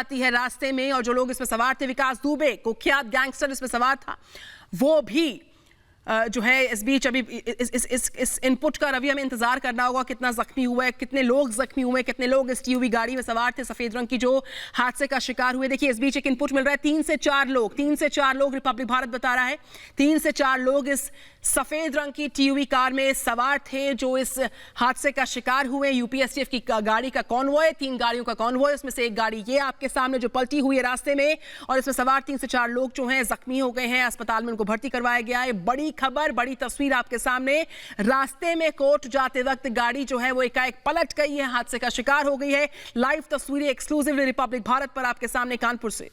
जाती है रास्ते में, और जो लोग इसमें सवार थे, विकास दुबे कुख्यात गैंगस्टर इसमें सवार था, वो भी जो है इस बीच अभी इस इनपुट का रवि हमें इंतजार करना होगा, कितना जख्मी हुआ है, कितने लोग जख्मी हुए, कितने लोग इस टीयूवी गाड़ी में सवार थे सफेद रंग की जो हादसे का शिकार हुए। देखिए इस बीच एक इनपुट मिल रहा है, 3 से 4 लोग रिपब्लिक भारत बता रहा है 3 से 4 लोग इस सफेद रंग की टीयूवी कार में सवार थे जो इस हादसे का शिकार हुए। यूपीएसटीएफ की गाड़ी का कॉन्वॉय, 3 गाड़ियों का कॉन्वॉय, उसमें से एक गाड़ी ये आपके सामने जो पलटी हुई है रास्ते में, और इसमें सवार 3 से 4 लोग जो हैं जख्मी हो गए हैं, अस्पताल में उनको भर्ती करवाया गया है। बड़ी खबर, बड़ी तस्वीर आपके सामने, रास्ते में कोर्ट जाते वक्त गाड़ी जो है वो एकाएक पलट गई है, हादसे का शिकार हो गई है। लाइव तस्वीरें एक्सक्लूसिवली रिपब्लिक भारत पर आपके सामने कानपुर से।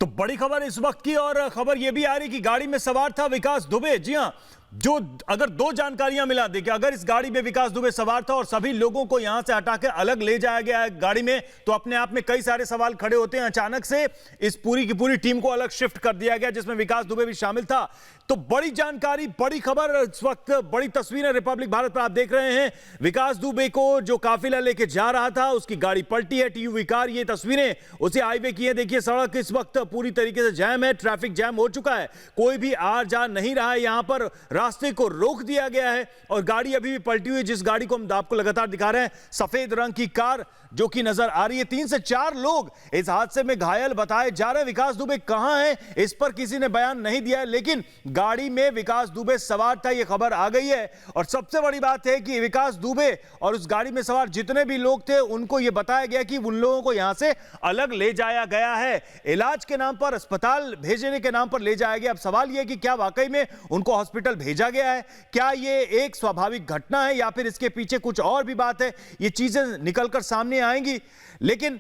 तो बड़ी खबर इस वक्त की, और खबर यह भी आ रही कि गाड़ी में सवार था विकास दुबे। जी हां, जो अगर 2 जानकारियां मिला दे कि अगर इस गाड़ी में विकास दुबे सवार था और सभी लोगों को यहां से हटा के अलग ले जाया गया है गाड़ी में, तो अपने आप में कई सारे सवाल खड़े होते हैं। अचानक से इस पूरी की पूरी टीम को अलग शिफ्ट कर दिया गया जिसमें विकास दुबे भी शामिल था। तो बड़ी जानकारी, बड़ी खबर इस वक्त, बड़ी तस्वीरें रिपब्लिक भारत पर आप देख रहे हैं। विकास दुबे को जो काफिला लेके जा रहा था उसकी गाड़ी पलटी है, टीयूवी कार। ये तस्वीरें उसी हाईवे की है। देखिए सड़क इस वक्त पूरी तरीके से जैम है, ट्रैफिक जैम हो चुका है, कोई भी आ जा नहीं रहा है। यहां पर रास्ते को रोक दिया गया है और गाड़ी अभी भी पलटी हुई। जिस गाड़ी को हम आपको लगातार दिखा रहे हैं, सफेद रंग की कार जो कि नजर आ रही है। 3 से 4 लोग इस हादसे में घायल बताए जा रहे हैं। विकास दुबे कहां है इस पर किसी ने बयान नहीं दिया है, लेकिन गाड़ी में विकास दुबे सवार था, यह खबर आ गई है। और सबसे बड़ी बात है कि विकास दुबे और उस गाड़ी में सवार जितने भी लोग थे उनको यह बताया गया कि उन लोगों को यहां से अलग ले जाया गया है, इलाज के नाम पर, अस्पताल भेजने के नाम पर ले जाया गया। अब सवाल यह है कि क्या वाकई में उनको हॉस्पिटल भेजा गया है, क्या यह एक स्वाभाविक घटना है या फिर इसके पीछे कुछ और भी बात है, ये चीजें निकलकर सामने आएंगी। लेकिन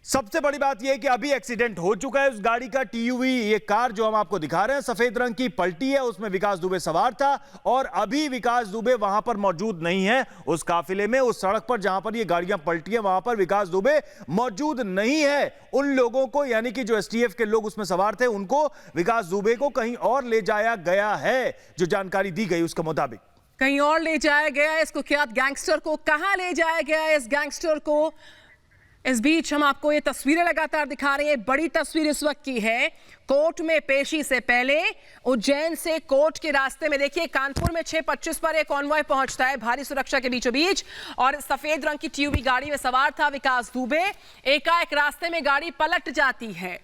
सबसे बड़ी बात यह है कि अभी एक्सीडेंट हो चुका है उस गाड़ी का। टीयूवी ये कार जो हम आपको दिखा रहे हैं सफेद रंग की पलटी है, उसमें विकास दुबे सवार था और अभी विकास दुबे वहां पर मौजूद नहीं है। उस काफिले में, उस सड़क पर जहां पर ये गाड़ियां पलटी है वहां पर विकास दुबे मौजूद नहीं है। उन लोगों को, यानी कि जो एसटीएफ के लोग उसमें सवार थे, उनको, विकास दुबे को कहीं और ले जाया गया है। जो जानकारी दी गई उसके मुताबिक कहीं और ले जाया गया है इस कुख्यात गैंगस्टर को। कहां ले जाया गया है इस गैंगस्टर को, इस बीच हम आपको ये तस्वीरें लगातार दिखा रहे हैं। बड़ी तस्वीर इस वक्त की है कोर्ट में पेशी से पहले उज्जैन से कोर्ट के रास्ते में। देखिए कानपुर में 6:25 पर एक कॉन्वॉय पहुंचता है भारी सुरक्षा के बीचों बीच, और सफेद रंग की टीयूवी गाड़ी में सवार था विकास दुबे। एकाएक रास्ते में गाड़ी पलट जाती है,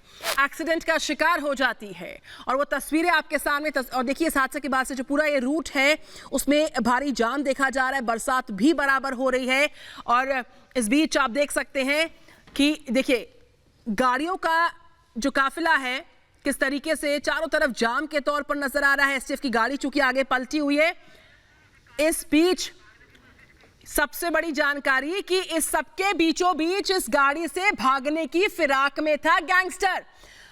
एक्सीडेंट का शिकार हो जाती है, और वो तस्वीरें आपके सामने। और देखिए इस हादसे के बाद से जो पूरा ये रूट है उसमें भारी जाम देखा जा रहा है, बरसात भी बराबर हो रही है। और इस बीच आप देख सकते हैं कि देखिए गाड़ियों का जो काफिला है किस तरीके से चारों तरफ जाम के तौर पर नजर आ रहा है। एसटीएफ की गाड़ी चूंकि आगे पलटी हुई है। इस बीच सबसे बड़ी जानकारी कि इस सबके बीचों बीच इस गाड़ी से भागने की फिराक में था गैंगस्टर,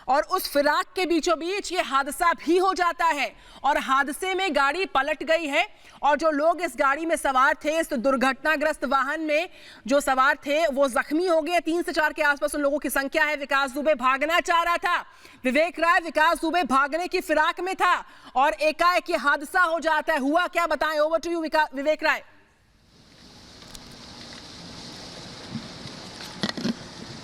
और उस फिराक के बीचों बीच ये हादसा भी हो जाता है, और हादसे में गाड़ी पलट गई है। और जो लोग इस गाड़ी में सवार थे, इस दुर्घटनाग्रस्त वाहन में जो सवार थे, वो जख्मी हो गए। 3 से 4 के आसपास उन लोगों की संख्या है। विकास दुबे भागना चाह रहा था, विवेक राय विकास दुबे भागने की फिराक में था, और एकाएक ये हादसा हो जाता है। हुआ क्या, बताएं। ओवर टू यू विवेक राय।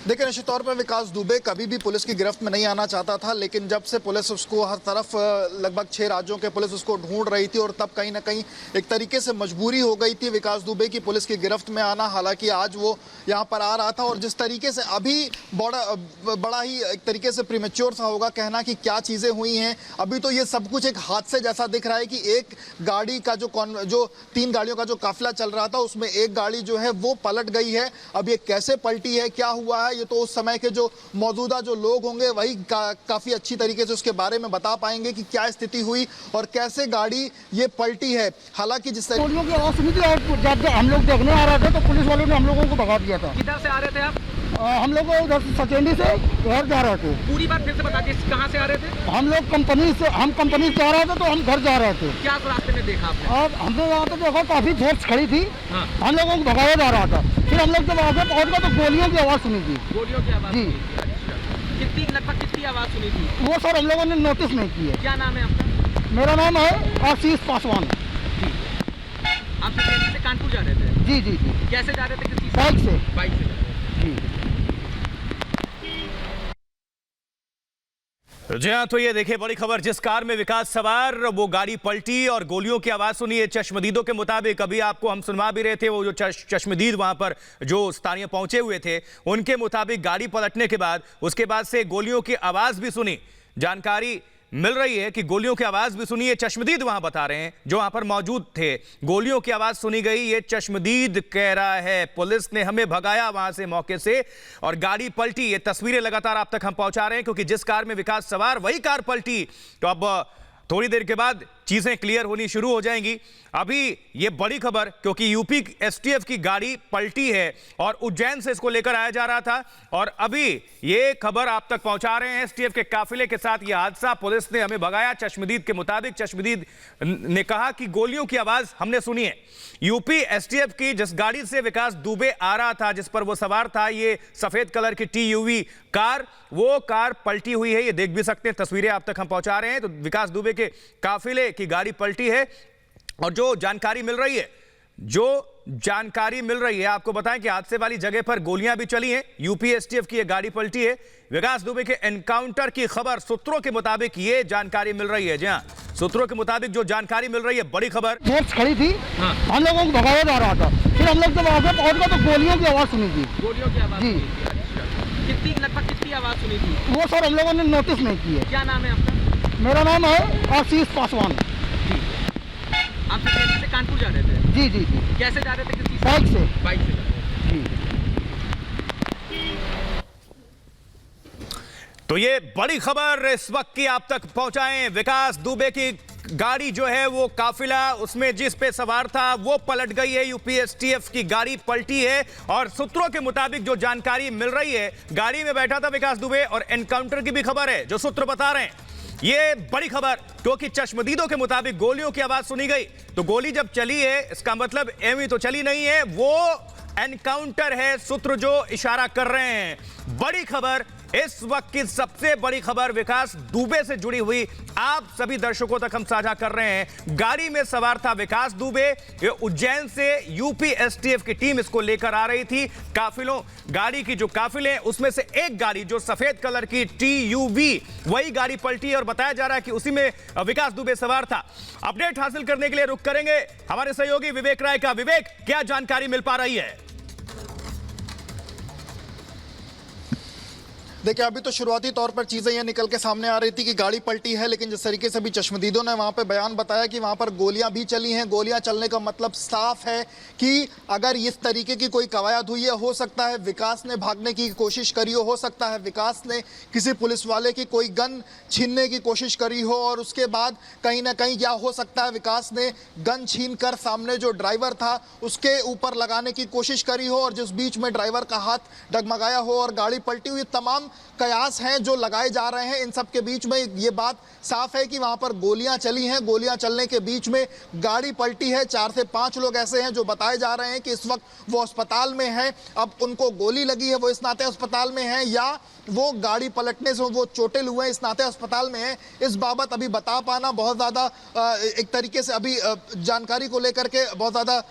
देखिए, निश्चित तौर पर विकास दुबे कभी भी पुलिस की गिरफ्त में नहीं आना चाहता था, लेकिन जब से पुलिस उसको हर तरफ, लगभग 6 राज्यों के पुलिस उसको ढूंढ रही थी, और तब कहीं ना कहीं एक तरीके से मजबूरी हो गई थी विकास दुबे की पुलिस की गिरफ्त में आना। हालांकि आज वो यहाँ पर आ रहा था, और जिस तरीके से अभी बड़ा ही एक तरीके से प्रीमेच्योर सा होगा कहना कि क्या चीज़ें हुई हैं। अभी तो ये सब कुछ एक हादसे जैसा दिख रहा है कि एक गाड़ी का जो 3 गाड़ियों का जो काफिला चल रहा था उसमें एक गाड़ी जो है वो पलट गई है। अब ये कैसे पलटी है, क्या हुआ है, ये तो उस समय के जो मौजूदा जो लोग होंगे वही काफी अच्छी तरीके से उसके बारे में बता पाएंगे कि क्या स्थिति हुई और कैसे गाड़ी ये पलटी है। हालांकि जिस गोलियों की आवाज सुनी थी और जब हम लोग देखने आ रहे थे तो पुलिस वालों ने हम लोगों को भगा दिया था। किधर से आ रहे थे आप? हम लोग उधर सचेंडी से घर जा रहे थे। पूरी बात फिर से बता दीजिए, कहाँ से आ रहे थे? हम लोग कंपनी से आ रहे थे, तो हम घर जा रहे थे। क्या रास्ते में देखा आपने? और हमने यहाँ पे देखा काफी फोर्स खड़ी थी। हाँ। हम लोगों को भगाया जा रहा था। फिर हम लोग जब आगे पहुँच गए तो गोलियों की आवाज़ सुनी थी। गोलियों की आवाज़? जी। कितनी, लगभग कितनी आवाज़ सुनी थी? वो सर हम लोगों ने नोटिस नहीं की है। क्या नाम है आपका? मेरा नाम है आशीष पासवान। आप से कानपुर जा रहे थे? जी जी जी। कैसे जा रहे थे? किस चीज़? बाइक से। बाइक से। जी। जी हाँ, तो ये देखिए बड़ी खबर। जिस कार में विकास सवार, वो गाड़ी पलटी और गोलियों की आवाज सुनी है। चश्मदीदों के मुताबिक, अभी आपको हम सुनवा भी रहे थे, वो जो चश्मदीद वहां पर जो स्थानीय पहुंचे हुए थे, उनके मुताबिक गाड़ी पलटने के बाद उसके बाद से गोलियों की आवाज भी सुनी। जानकारी मिल रही है कि गोलियों की आवाज भी सुनी है। चश्मदीद वहां बता रहे हैं जो वहां पर मौजूद थे, गोलियों की आवाज सुनी गई। ये चश्मदीद कह रहा है पुलिस ने हमें भगाया वहां से, मौके से, और गाड़ी पलटी। ये तस्वीरें लगातार आप तक हम पहुंचा रहे हैं, क्योंकि जिस कार में विकास सवार वही कार पलटी। तो अब थोड़ी देर के बाद चीजें क्लियर होनी शुरू हो जाएंगी। अभी ये बड़ी खबर, क्योंकि यूपी एसटीएफ की गाड़ी पलटी है और उज्जैन से इसको लेकर आया जा रहा था, और अभी ये खबर आप तक पहुंचा रहे हैं एसटीएफ के काफिले के साथ। ये हादसा, पुलिस ने हमें भगाया। चश्मदीद के मुताबिक, चश्मदीद ने कहा कि गोलियों की आवाज हमने सुनी है। यूपी एसटीएफ की जिस गाड़ी से विकास दुबे आ रहा था, जिस पर वो सवार था, ये सफेद कलर की टीयूवी कार, वो कार पलटी हुई है। ये देख भी सकते हैं, तस्वीरें आप तक हम पहुंचा रहे हैं। तो विकास दुबे के काफिले की गाड़ी पलटी है, और जो जानकारी मिल रही है आपको बताएं कि हादसे वाली जगह पर गोलियां भी चली हैं। यूपी एसटीएफ की ये गाड़ी पलटी है। विकास दुबे के एनकाउंटर की खबर, सूत्रों के मुताबिक ये जानकारी मिल रही है। जी हाँ, सूत्रों के मुताबिक जो जानकारी मिल रही है, बड़ी खबर। फोर्स खड़ी थी, हम लोगों को भगाया जा रहा था। फिर हम लोग जब वहाँ पे पहुँच गए तो गोलियों की आवाज़ सुनी थी। गोलियों की आवाज जी। सुनी थी। अच्छा। लगभग कितनी आवाज सुनी थी? वो सर हम लोगों ने नोटिस नहीं की है। क्या नाम है आपका? मेरा नाम है आशीष पासवान। आप दिल्ली से कानपुर जा रहे थे? जी जी जी। कैसे जा रहे थे? किस चीज़ से? बाइक से। बाइक से जा रहे थे। जी। तो ये बड़ी खबर इस वक्त की आप तक पहुंचाएं। विकास दुबे की गाड़ी जो है, वो काफिला, उसमें जिस पे सवार था वो पलट गई है। यूपी एसटीएफ की गाड़ी पलटी है, और सूत्रों के मुताबिक जो जानकारी मिल रही है, गाड़ी में बैठा था विकास दुबे, और एनकाउंटर की भी खबर है जो सूत्र बता रहे हैं। ये बड़ी खबर, क्योंकि चश्मदीदों के मुताबिक गोलियों की आवाज सुनी गई। तो गोली जब चली है, इसका मतलब एवी तो चली नहीं है, वो एनकाउंटर है, सूत्र जो इशारा कर रहे हैं। बड़ी खबर, इस वक्त की सबसे बड़ी खबर विकास दुबे से जुड़ी हुई आप सभी दर्शकों तक हम साझा कर रहे हैं। गाड़ी में सवार था विकास दुबे। ये उज्जैन से यूपी एसटीएफ की टीम इसको लेकर आ रही थी। काफिलों, गाड़ी की जो काफिले, उसमें से एक गाड़ी जो सफेद कलर की टीयूवी, वही गाड़ी पलटी, और बताया जा रहा है कि उसी में विकास दुबे सवार था। अपडेट हासिल करने के लिए रुक करेंगे हमारे सहयोगी विवेक राय का। विवेक, क्या जानकारी मिल पा रही है? देखिए, अभी तो शुरुआती तौर पर चीज़ें ये निकल के सामने आ रही थी कि गाड़ी पलटी है, लेकिन जिस तरीके से भी चश्मदीदों ने वहाँ पे बयान बताया कि वहाँ पर गोलियां भी चली हैं। गोलियां चलने का मतलब साफ है कि अगर इस तरीके की कोई कवायद हुई है, हो सकता है विकास ने भागने की कोशिश करी हो सकता है विकास ने किसी पुलिस वाले की कोई गन छीनने की कोशिश करी हो, और उसके बाद कहीं ना कहीं या हो सकता है विकास ने गन छीन कर सामने जो ड्राइवर था उसके ऊपर लगाने की कोशिश करी हो, और जिस बीच में ड्राइवर का हाथ डगमगाया हो और गाड़ी पलटी हुई। तमाम कयास हैं जो लगाए जा रहे हैं। इन सब के बीच में ये बात साफ है कि वहां पर गोलियां चली हैं। गोलियां चलने के बीच में गाड़ी पलटी है। 4 से 5 लोग ऐसे हैं जो बताए जा रहे हैं कि इस वक्त वो अस्पताल में हैं। अब उनको गोली लगी है, वो इस नाते अस्पताल में हैं, या वो गाड़ी पलटने से वो चोटिल हुए हैं, इस नाते अस्पताल में हैं। इस बाबत अभी बता पाना बहुत ज़्यादा एक तरीके से अभी जानकारी को लेकर के बहुत ज़्यादा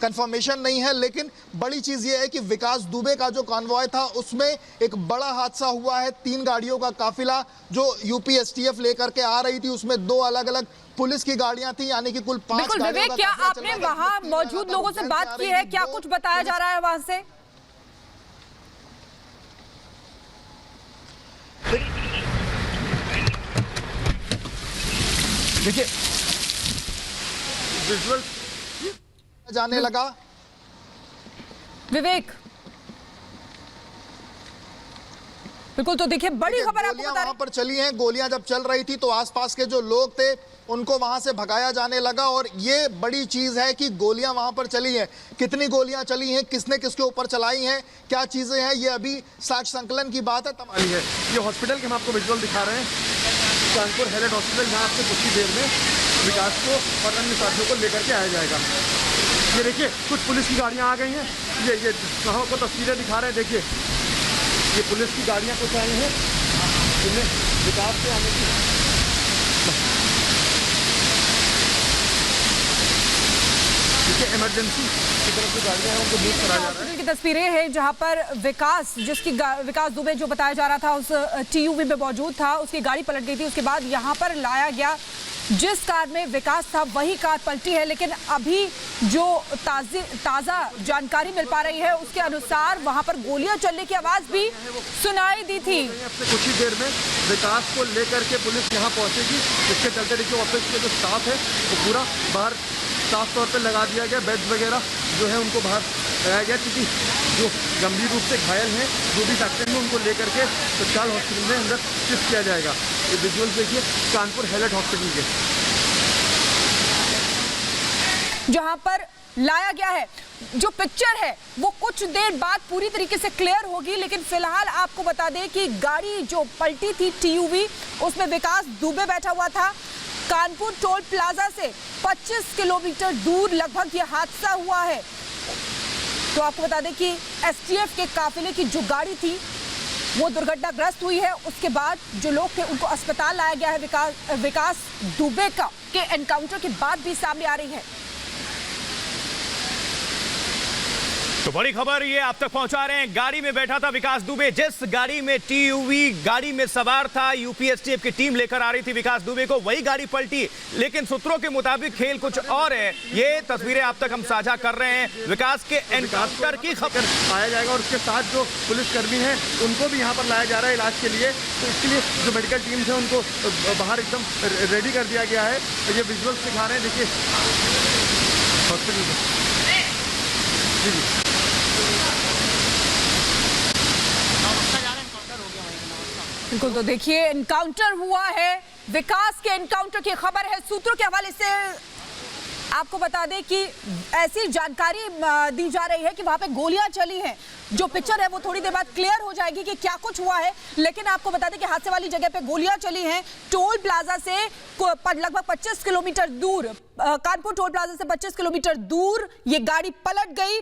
कंफर्मेशन नहीं है। लेकिन बड़ी चीज़ ये है कि विकास दुबे का जो कॉन्वॉय था, उसमें एक बड़ा हादसा हुआ है। 3 गाड़ियों का काफिला जो यूपी एसटीएफ लेकर के आ रही थी, उसमें 2 अलग अलग पुलिस की गाड़ियां थी, यानी कि कुल 5 बिल्कुल। विवेक, क्या आपने वहां मौजूद लोगों से बात की है? क्या कुछ बताया जा रहा है वहां से? देखिए, विजुअल जाने लगा। विवेक, बिल्कुल। तो देखिए, बड़ी खबर आपको गोलियां बता वहां पर चली हैं। गोलियां जब चल रही थी तो आसपास के जो लोग थे उनको वहां से भगाया जाने लगा, और ये बड़ी चीज है कि गोलियां वहां पर चली हैं। कितनी गोलियां चली हैं, किसने किसके ऊपर चलाई हैं, क्या चीजें हैं, ये अभी साक्ष्य संकलन की बात है। ये हॉस्पिटल के हम आपको विजुअल दिखा रहे हैं, कानपुर हेलेट हॉस्पिटल, जहाँ आपसे कुछ ही देर में विकास को और अन्य साथियों को लेकर के आया जाएगा। ये देखिए, कुछ पुलिस की गाड़ियाँ आ गई हैं। ये कहाँ को तस्वीरें दिखा रहे हैं। देखिए, ये पुलिस की गाड़ियाँ कुछ आई हैं, जिनमें विकास से आने की देखिए इमरजेंसी की तरफ जो गाड़ियाँ हैं उनको मूव कराया जा रहा है। हॉस्पिटल की तस्वीरें हैं जहां पर विकास विकास दुबे जो बताया जा रहा था उस टीयूवी में मौजूद था, उसकी गाड़ी पलट गई थी। उसके बाद यहां पर लाया गया, जिस कार में विकास था वही कार पलटी है। लेकिन अभी जो ताज़ा जानकारी मिल पा रही है उसके अनुसार वहां पर गोलियां चलने की आवाज भी सुनाई दी थी। कुछ ही देर में विकास को लेकर के पुलिस यहाँ पहुंचेगी, जिसके चलते देखिए ऑफिस के जो स्टाफ है वो पूरा बाहर साफ तौर पे लगा दिया गया। बेड्स वगैरह जो है उनको बाहर लगाया गया, क्योंकि जो गंभीर रूप से घायल हैं जो भी सेक्टर में उनको लेकर के तत्काल हॉस्पिटल में अंदर शिफ्ट किया जाएगा। ये विजुअल्स देखिए कानपुर हेलेट हॉस्पिटल के, जहां पर लाया गया है। जो पिक्चर है वो कुछ देर बाद पूरी तरीके से क्लियर होगी, लेकिन फिलहाल आपको बता दें कि गाड़ी जो पलटी थी टीयूवी, उसमें विकास दुबे बैठा हुआ था। कानपुर टोल प्लाजा से 25 किलोमीटर दूर लगभग ये हादसा हुआ है। तो आपको बता दें कि एसटीएफ के काफिले की जो गाड़ी थी वो दुर्घटनाग्रस्त हुई है। उसके बाद जो लोग थे उनको अस्पताल लाया गया है। विकास दुबे का के एनकाउंटर की बात भी सामने आ रही है। तो बड़ी खबर ये आप तक पहुंचा रहे हैं। गाड़ी में बैठा था विकास दुबे, जिस गाड़ी में टीयूवी गाड़ी में सवार था, यूपी एसटीएफ की टीम लेकर आ रही थी विकास दुबे को, वही गाड़ी पलटी। लेकिन सूत्रों के मुताबिक खेल कुछ और है। ये तस्वीरें आप तक हम साझा कर रहे हैं। विकास के एनकाउंटर की खबर आया जाएगा और उसके साथ जो पुलिसकर्मी हैं उनको भी यहाँ पर लाया जा रहा है इलाज के लिए। तो इसके लिए जो मेडिकल टीम है उनको बाहर एकदम रेडी कर दिया गया है। ये विजुअल्स दिखा रहे हैं, देखिए हॉस्पिटल में। जी जी बिल्कुल, तो देखिए एनकाउंटर हुआ है। विकास के एनकाउंटर की खबर है। सूत्रों के हवाले से आपको बता दें कि ऐसी जानकारी दी जा रही है कि वहां पे गोलियां चली हैं। जो पिक्चर है वो थोड़ी देर बाद क्लियर हो जाएगी कि क्या कुछ हुआ है, लेकिन आपको बता दें कि हादसे वाली जगह पे गोलियां चली हैं। टोल प्लाजा से लगभग 25 किलोमीटर दूर, कानपुर टोल प्लाजा से 25 किलोमीटर दूर ये गाड़ी पलट गई।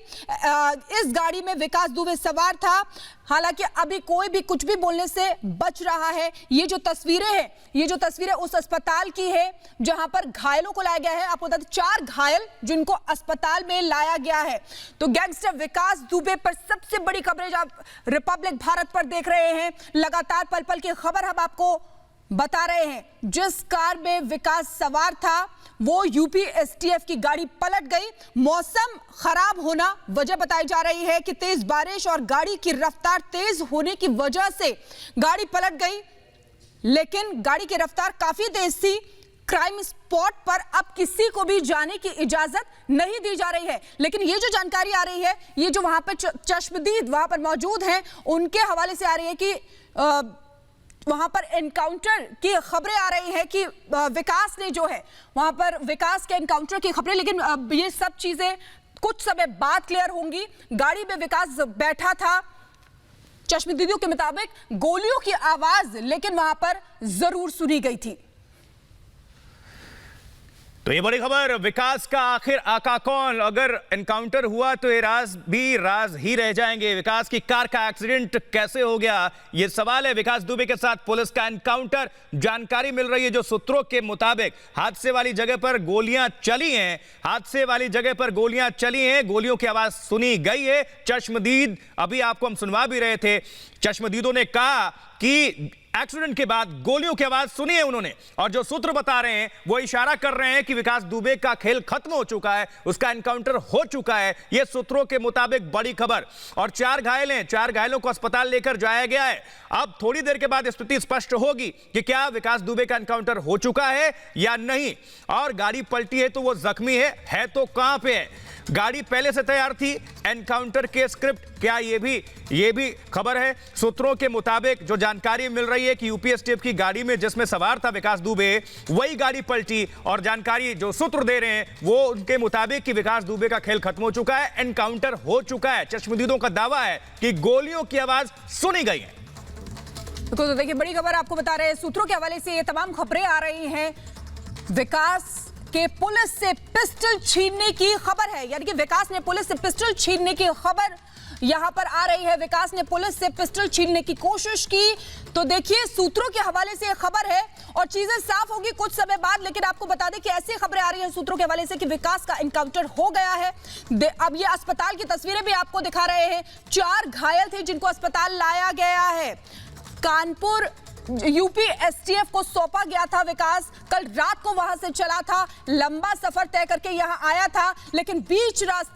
इस गाड़ी में विकास दुबे सवार था। हालांकि अभी कोई भी कुछ भी बोलने से बच रहा है। ये जो तस्वीरें हैं, ये जो तस्वीरें उस अस्पताल की है जहां पर घायलों को लाया गया है। आपको बता दें 4 घायल जिनको अस्पताल में लाया गया है। तो गैंगस्टर विकास दुबे पर सबसे बड़ी कवरेज आप रिपब्लिक भारत पर देख रहे हैं। लगातार पल पल की खबर हम आपको बता रहे हैं। जिस कार में विकास सवार था वो यूपी एसटीएफ की गाड़ी पलट गई। मौसम खराब होना वजह बताई जा रही है कि तेज बारिश और गाड़ी की रफ्तार तेज होने की वजह से गाड़ी पलट गई, लेकिन गाड़ी की रफ्तार काफी तेज थी। क्राइम स्पॉट पर अब किसी को भी जाने की इजाजत नहीं दी जा रही है। लेकिन ये जो जानकारी आ रही है, ये जो वहां पर चश्मदीद वहां पर मौजूद हैं उनके हवाले से आ रही है कि वहां पर एनकाउंटर की खबरें आ रही है कि विकास ने जो है वहां पर विकास के एनकाउंटर की खबरें। लेकिन ये सब चीजें कुछ समय बाद क्लियर होंगी। गाड़ी में विकास बैठा था। चश्मदीदियों के मुताबिक गोलियों की आवाज लेकिन वहां पर जरूर सुनी गई थी। तो ये बड़ी खबर, विकास का आखिर आका कौन? अगर एनकाउंटर हुआ तो ये राज भी राज ही रह जाएंगे। विकास की कार का एक्सीडेंट कैसे हो गया, ये सवाल है। विकास दुबे के साथ पुलिस का एनकाउंटर, जानकारी मिल रही है जो सूत्रों के मुताबिक हादसे वाली जगह पर गोलियां चली हैं। हादसे वाली जगह पर गोलियां चली हैं, गोलियों की आवाज सुनी गई है। चश्मदीद अभी आपको हम सुनवा भी रहे थे, चश्मदीदों ने कहा कि एक्सीडेंट के बाद गोलियों की आवाज सुनी है उन्होंने। और जो सूत्र बता रहे हैं वो इशारा कर रहे हैं कि विकास दुबे का खेल खत्म हो चुका है, उसका एनकाउंटर हो चुका है। ये सूत्रों के मुताबिक बड़ी खबर। और 4 घायल हैं, 4 घायलों को अस्पताल लेकर जाया गया है। अब थोड़ी देर के बाद स्थिति स्पष्ट होगी कि क्या विकास दुबे का एनकाउंटर हो चुका है या नहीं। और गाड़ी पलटी है तो वो जख्मी है तो कहां पे है? गाड़ी पहले से तैयार थी, एनकाउंटर के स्क्रिप्ट क्या, ये भी खबर है। सूत्रों के मुताबिक जो जानकारी मिल रही है कि यूपी एसटीएफ की गाड़ी में जिसमें सवार था विकास दुबे, वही गाड़ी पलटी। और जानकारी जो सूत्र दे रहे हैं वो उनके मुताबिक कि विकास दुबे का खेल खत्म हो चुका है, एनकाउंटर हो चुका है। चश्मदीदों का दावा है कि गोलियों की आवाज सुनी गई है। तो देखिए बड़ी खबर आपको बता रहे हैं। सूत्रों के हवाले से ये तमाम खबरें आ रही हैं। विकास के पुलिस से पिस्टल छीनने की खबर है, यानी कि विकास ने पुलिस से पिस्टल छीनने की खबर यहां पर आ रही है। विकास ने पुलिस से पिस्टल छीनने की कोशिश की। तो देखिए, सूत्रों के हवाले से यह खबर है और चीजें साफ होगी कुछ समय बाद, लेकिन आपको बता दें कि ऐसी खबरें आ रही हैं सूत्रों के हवाले से कि विकास का एनकाउंटर हो गया है। अब ये अस्पताल की तस्वीरें भी आपको दिखा रहे हैं। 4 घायल थे जिनको अस्पताल लाया गया है। कानपुर यूपी एसटीएफ को सौंपा गया था विकास। कल रात को वहां से चला था, लंबा सफर तय करके यहां आया था, लेकिन बीच रास्ते